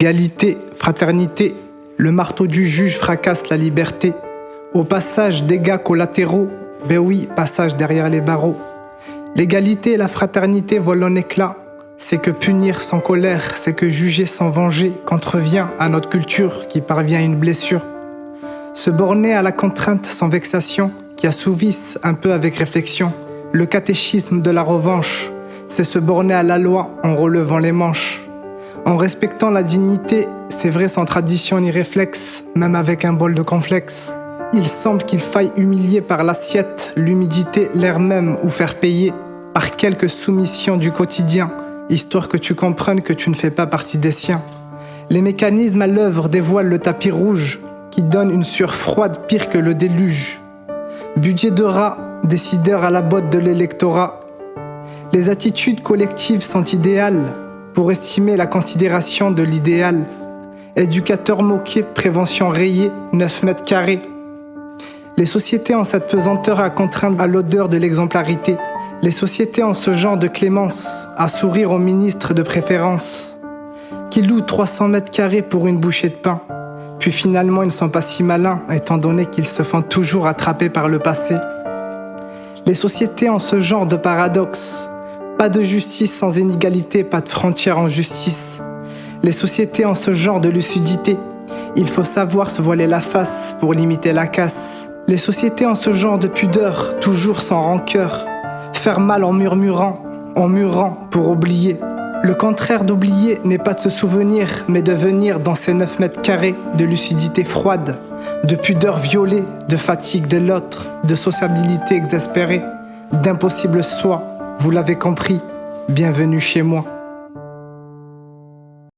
Égalité, fraternité, le marteau du juge fracasse la liberté. Au passage, dégâts collatéraux, ben oui, passage derrière les barreaux. L'égalité et la fraternité volent en éclats. C'est que punir sans colère, c'est que juger sans venger contrevient à notre culture qui parvient à une blessure. Se borner à la contrainte sans vexation, qui assouvisse un peu avec réflexion. Le catéchisme de la revanche, c'est se borner à la loi en relevant les manches. En respectant la dignité, c'est vrai sans tradition ni réflexe, même avec un bol de cornflakes. Il semble qu'il faille humilier par l'assiette, l'humidité, l'air même ou faire payer par quelques soumissions du quotidien, histoire que tu comprennes que tu ne fais pas partie des siens. Les mécanismes à l'œuvre dévoilent le tapis rouge qui donne une sueur froide pire que le déluge. Budget de rat, décideur à la botte de l'électorat. Les attitudes collectives sont idéales pour estimer la considération de l'idéal. Éducateur moqué, prévention rayée, 9 mètres carrés. Les sociétés ont cette pesanteur à contraindre à l'odeur de l'exemplarité. Les sociétés ont ce genre de clémence à sourire aux ministres de préférence qui louent 300 mètres carrés pour une bouchée de pain. Puis finalement ils ne sont pas si malins étant donné qu'ils se font toujours attraper par le passé. Les sociétés ont ce genre de paradoxe. Pas de justice sans inégalité, pas de frontières en justice. Les sociétés ont ce genre de lucidité. Il faut savoir se voiler la face pour limiter la casse. Les sociétés ont ce genre de pudeur, toujours sans rancœur. Faire mal en murmurant pour oublier. Le contraire d'oublier n'est pas de se souvenir, mais de venir dans ces 9 mètres carrés de lucidité froide, de pudeur violée, de fatigue de l'autre, de sociabilité exaspérée, d'impossible soi. Vous l'avez compris, bienvenue chez moi.